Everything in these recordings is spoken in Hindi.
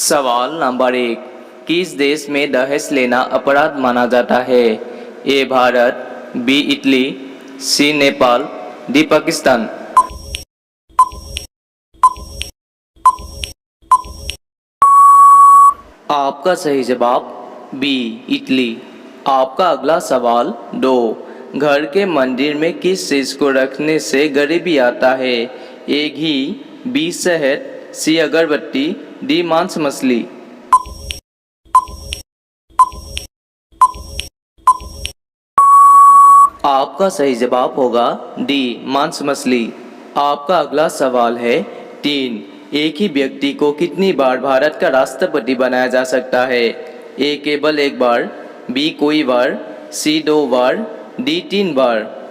सवाल नंबर 1। किस देश में दहेज लेना अपराध माना जाता है? ए भारत, बी इटली, सी नेपाल, डी पाकिस्तान। आपका सही जवाब बी इटली। आपका अगला सवाल 2। घर के मंदिर में किस चीज को रखने से गरीबी आता है? ए घी, बी शहद, सी अगरबत्ती, डी मांस मछली। आपका सही जवाब होगा डी मांस मछली। आपका अगला सवाल है 3। एक ही व्यक्ति को कितनी बार भारत का राष्ट्रपति बनाया जा सकता है? ए केवल एक बार, बी कोई बार, सी 2 बार, डी 3 बार।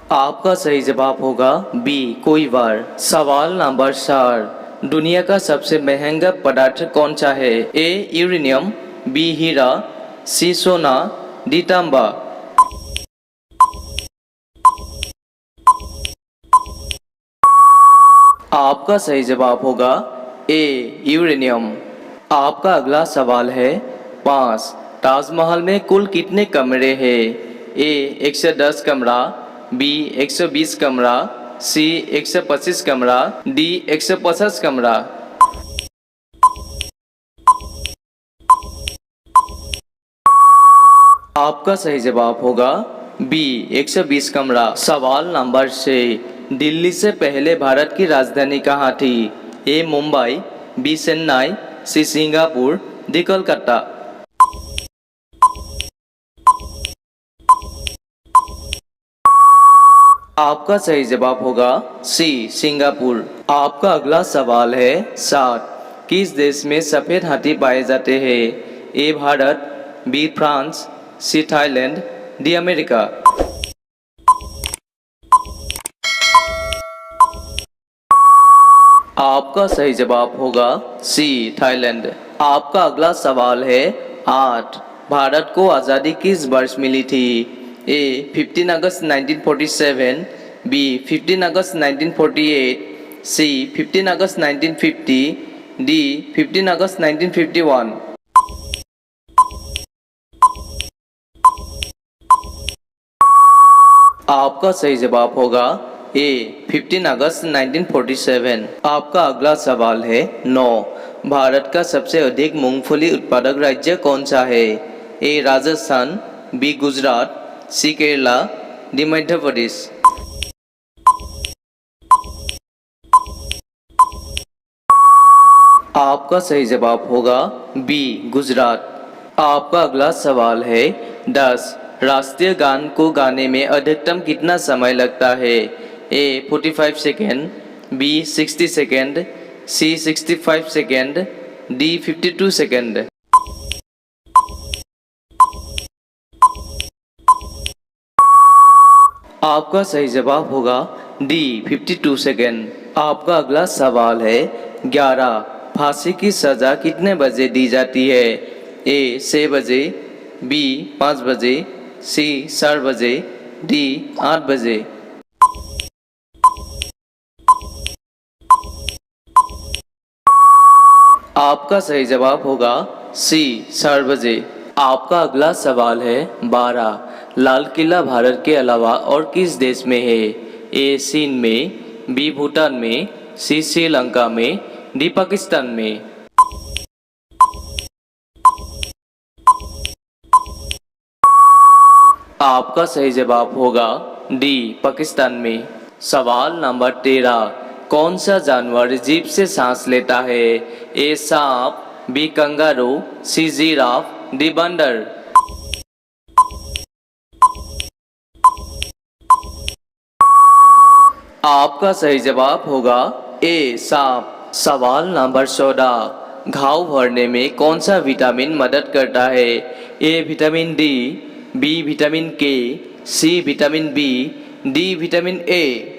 आपका सही जवाब होगा बी कोई बार। सवाल नंबर 4। दुनिया का सबसे महंगा पदार्थ कौन सा है? ए यूरेनियम, बी हीरा, सी सोना, डी तांबा। आपका सही जवाब होगा ए यूरेनियम। आपका अगला सवाल है 5। ताजमहल में कुल कितने कमरे हैं? ए 110 कमरा, बी 120 कमरा, सी 125 कमरा, डी 150 कमरा। आपका सही जवाब होगा बी 120 कमरा। सवाल नंबर 6। दिल्ली से पहले भारत की राजधानी कहाँ थी? A Mumbai, B Chennai, C Singapore, D Kolkata. आपका सही जवाब होगा सी सिंगापुर। आपका अगला सवाल है 7। किस देश में सफेद हाथी पाए जाते हैं? A Bharat, B France, C Thailand, D America. आपका सही जवाब होगा सी थाईलैंड। आपका अगला सवाल है 8। भारत को आज़ादी किस वर्ष मिली थी? ए 15 अगस्त 1947, बी 15 अगस्त 1948, सी 15 अगस्त 1950, डी 15 अगस्त 1951। आपका सही जवाब होगा ए 15 अगस्त 1947। आपका अगला सवाल है 9। भारत का सबसे अधिक मूंगफली उत्पादक राज्य कौन सा है? ए राजस्थान, बी गुजरात, सी केरला, डी मध्य प्रदेश। आपका सही जवाब होगा बी गुजरात। आपका अगला सवाल है 10। राष्ट्रीय गान को गाने में अधिकतम कितना समय लगता है? ए 45 सेकेंड, बी 60 सेकेंड, सी 65 सेकेंड, डी 52 सेकेंड। आपका सही जवाब होगा डी 52 सेकेंड। आपका अगला सवाल है 11। फांसी की सज़ा कितने बजे दी जाती है? ए 6 बजे, बी 5 बजे, सी 4 बजे, डी 8 बजे। आपका सही जवाब होगा सी 4 बजे। आपका अगला सवाल है 12। लाल किला भारत के अलावा और किस देश में है? ए चीन में, बी भूटान में, सी श्रीलंका में, डी पाकिस्तान में। आपका सही जवाब होगा डी पाकिस्तान में। सवाल नंबर 13। कौन सा जानवर जीभ से सांस लेता है? ए सांप, B kangaroo, C giraffe, D बंदर। आपका सही जवाब होगा ए सांप। सवाल नंबर 14। घाव भरने में कौन सा विटामिन मदद करता है? A vitamin D, B vitamin K, C vitamin B, D vitamin A.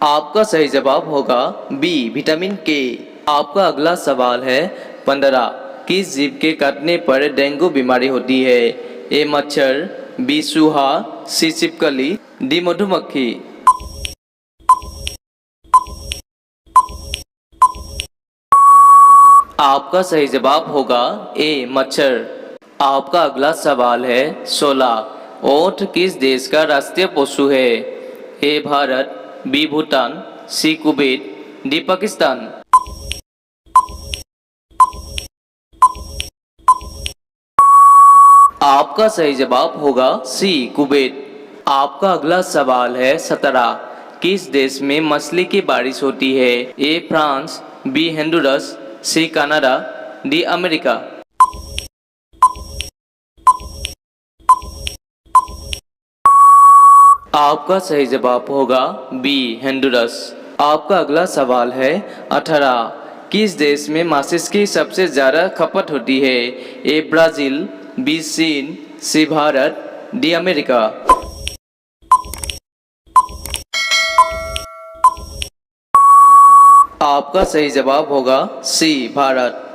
आपका सही जवाब होगा बी विटामिन के। आपका अगला सवाल है 15। किस जीव के काटने पर डेंगू बीमारी होती है? ए मच्छर, बी चूहा, सी छिपकली, डी मधुमक्खी। आपका सही जवाब होगा ए मच्छर। आपका अगला सवाल है 16। ऊंट किस देश का राष्ट्रीय पशु है? ए भारत, बी भूटान, सी कुवैत, डी पाकिस्तान। आपका सही जवाब होगा सी कुवैत। आपका अगला सवाल है 17। किस देश में मछली की बारिश होती है? A France, B Honduras, C Canada, D America. आपका सही जवाब होगा बी होंडुरस। आपका अगला सवाल है 18। किस देश में माचिस की सबसे ज़्यादा खपत होती है? ए ब्राज़ील, बी चीन, सी भारत, डी अमेरिका। आपका सही जवाब होगा सी भारत।